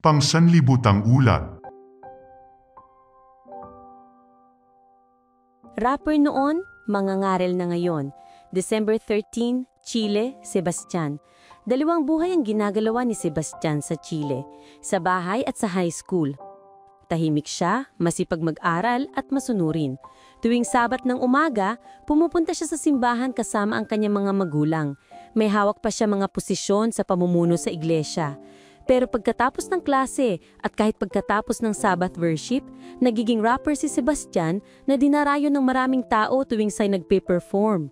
Pangsanlibutang ulat. Rapper noon, mangangaral na ngayon. December 13, Chile, Sebastian. Dalawang buhay ang ginagalawa ni Sebastian sa Chile, sa bahay at sa high school. Tahimik siya, masipag mag-aral at masunurin. Tuwing Sabat ng umaga, pumupunta siya sa simbahan kasama ang kanyang mga magulang. May hawak pa siya mga posisyon sa pamumuno sa iglesia. Pero pagkatapos ng klase at kahit pagkatapos ng Sabbath worship, nagiging rapper si Sebastian na dinarayo ng maraming tao tuwing siya'y nagpe-perform.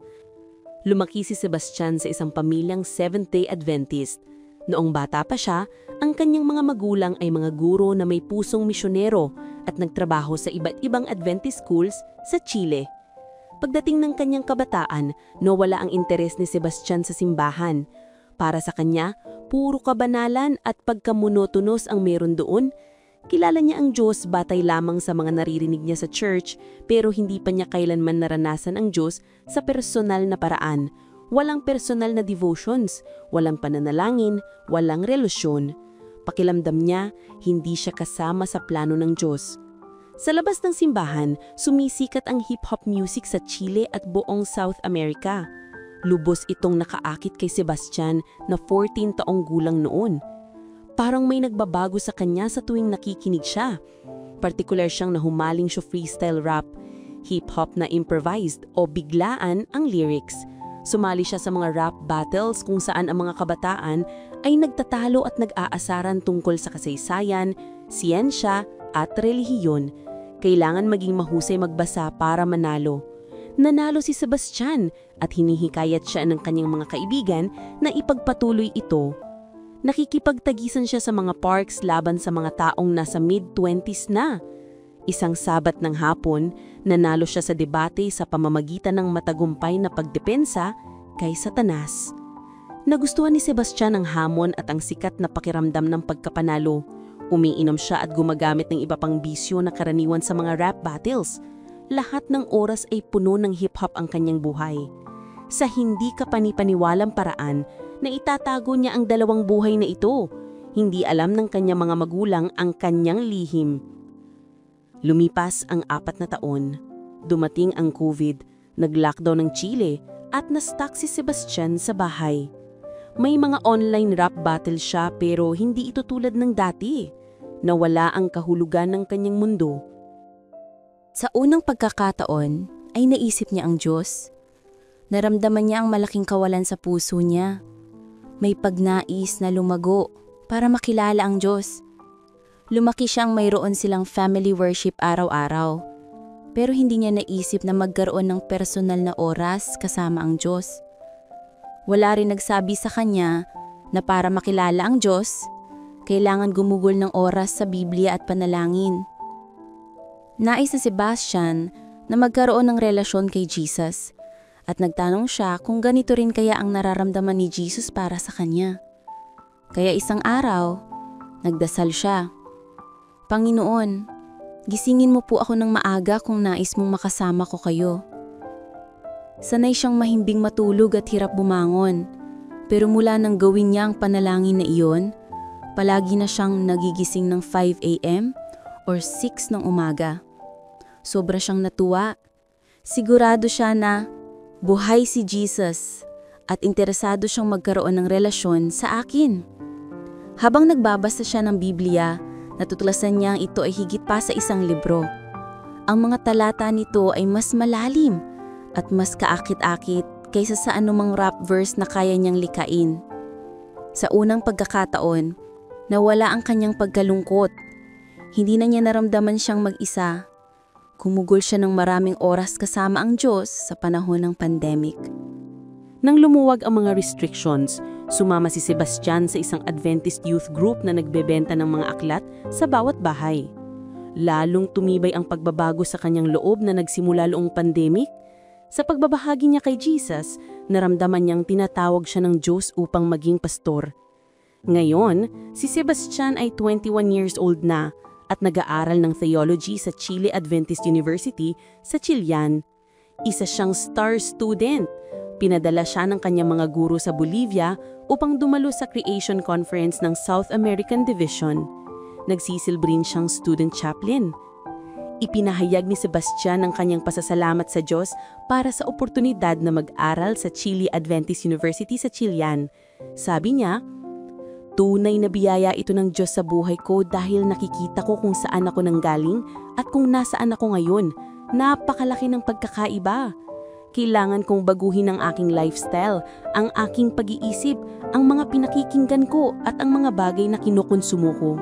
Lumaki si Sebastian sa isang pamilyang Seventh-day Adventist. Noong bata pa siya, ang kanyang mga magulang ay mga guro na may pusong misyonero at nagtrabaho sa iba't ibang Adventist schools sa Chile. Pagdating ng kanyang kabataan, nawala ang interes ni Sebastian sa simbahan. Para sa kanya, puro kabanalan at pagkamonotonos ang meron doon. Kilala niya ang Diyos batay lamang sa mga naririnig niya sa church, pero hindi pa niya kailanman naranasan ang Diyos sa personal na paraan. Walang personal na devotions, walang pananalangin, walang relasyon. Pakiramdam niya, hindi siya kasama sa plano ng Diyos. Sa labas ng simbahan, sumisikat ang hip-hop music sa Chile at buong South America. Lubos itong nakaakit kay Sebastian na 14 taong gulang noon. Parang may nagbabago sa kanya sa tuwing nakikinig siya. Partikular siyang nahumaling siya freestyle rap, hip-hop na improvised o biglaan ang lyrics. Sumali siya sa mga rap battles kung saan ang mga kabataan ay nagtatalo at nag-aasaran tungkol sa kasaysayan, siyensya at relihiyon. Kailangan maging mahusay magbasa para manalo. Nanalo si Sebastian at hinihikayat siya ng kanyang mga kaibigan na ipagpatuloy ito. Nakikipagtagisan siya sa mga parks laban sa mga taong nasa mid-20s na. Isang Sabat ng hapon, nanalo siya sa debate sa pamamagitan ng matagumpay na pagdepensa kay Satanas. Nagustuhan ni Sebastian ang hamon at ang sikat na pakiramdam ng pagkapanalo. Umiinom siya at gumagamit ng iba pang bisyo na karaniwan sa mga rap battles. Lahat ng oras ay puno ng hip-hop ang kanyang buhay. Sa hindi kapanipaniwalang paraan, na itatago niya ang dalawang buhay na ito. Hindi alam ng kanyang mga magulang ang kanyang lihim. Lumipas ang 4 na taon. Dumating ang COVID, nag-lockdown ng Chile at na-stuck si Sebastian sa bahay. May mga online rap battle siya pero hindi ito tulad ng dati. Nawala ang kahulugan ng kanyang mundo. Sa unang pagkakataon ay naisip niya ang Diyos. Naramdaman niya ang malaking kawalan sa puso niya. May pagnais na lumago para makilala ang Diyos. Lumaki siyang mayroon silang family worship araw-araw. Pero hindi niya naisip na magkaroon ng personal na oras kasama ang Diyos. Wala rin nagsabi sa kanya na para makilala ang Diyos, kailangan gumugol ng oras sa Biblia at panalangin. Nais na Sebastian na magkaroon ng relasyon kay Jesus at nagtanong siya kung ganito rin kaya ang nararamdaman ni Jesus para sa kanya. Kaya isang araw, nagdasal siya. Panginoon, gisingin mo po ako ng maaga kung nais mong makasama ko kayo. Sanay siyang mahimbing matulog at hirap bumangon, pero mula nang gawin niya ang panalangin na iyon, palagi na siyang nagigising ng 5 a.m. or 6 ng umaga. Sobra siyang natuwa. Sigurado siya na buhay si Jesus at interesado siyang magkaroon ng relasyon sa akin. Habang nagbabasa siya ng Biblia, natuklasan niyang ito ay higit pa sa isang libro. Ang mga talata nito ay mas malalim at mas kaakit-akit kaysa sa anumang rap verse na kaya niyang likain. Sa unang pagkakataon, nawala ang kanyang pagkalungkot. Hindi na niya naramdaman siyang mag-isa. Kumugol siya ng maraming oras kasama ang Diyos sa panahon ng pandemic. Nang lumuwag ang mga restrictions, sumama si Sebastian sa isang Adventist youth group na nagbebenta ng mga aklat sa bawat bahay. Lalong tumibay ang pagbabago sa kanyang loob na nagsimula noong pandemic. Sa pagbabahagi niya kay Jesus, naramdaman niyang tinatawag siya ng Diyos upang maging pastor. Ngayon, si Sebastian ay 21 years old na at nag-aaral ng theology sa Chile Adventist University sa Chilian. Isa siyang star student. Pinadala siya ng kanyang mga guro sa Bolivia upang dumalo sa Creation Conference ng South American Division. nagsisilbi rin siyang student chaplain. Ipinahayag ni Sebastian ang kanyang pasasalamat sa Diyos para sa oportunidad na mag-aral sa Chile Adventist University sa Chilean. Sabi niya, "Tunay na biyaya ito ng Diyos sa buhay ko dahil nakikita ko kung saan ako nanggaling at kung nasaan ako ngayon. Napakalaki ng pagkakaiba. Kailangan kong baguhin ang aking lifestyle, ang aking pag-iisip, ang mga pinakikinggan ko at ang mga bagay na kinukonsumo ko."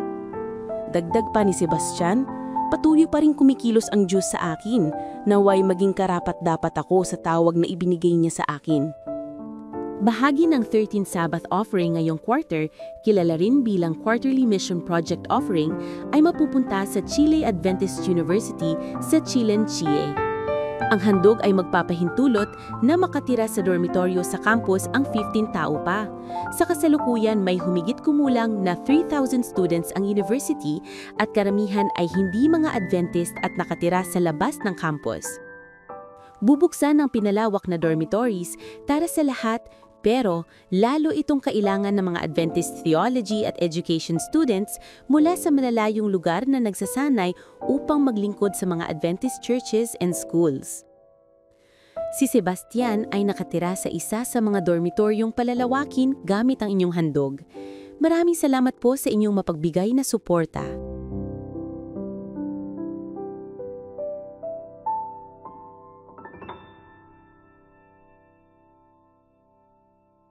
Dagdag pa ni Sebastian, patuloy pa rin kumikilos ang Diyos sa akin, naway maging karapat-dapat ako sa tawag na ibinigay niya sa akin. Bahagi ng 13th Sabbath offering ngayong quarter, kilala rin bilang Quarterly Mission Project Offering, ay mapupunta sa Chile Adventist University sa Chilean, Chile. Ang handog ay magpapahintulot na makatira sa dormitoryo sa campus ang 15 tao pa. Sa kasalukuyan may humigit kumulang na 3,000 students ang university at karamihan ay hindi mga Adventist at nakatira sa labas ng campus. Bubuksan ang pinalawak na dormitories para sa lahat, pero lalo itong kailangan ng mga Adventist theology at education students mula sa malalayong lugar na nagsasanay upang maglingkod sa mga Adventist churches and schools. Si Sebastian ay nakatira sa isa sa mga dormitoryong palalawakin gamit ang inyong handog. Maraming salamat po sa inyong mapagbigay na suporta.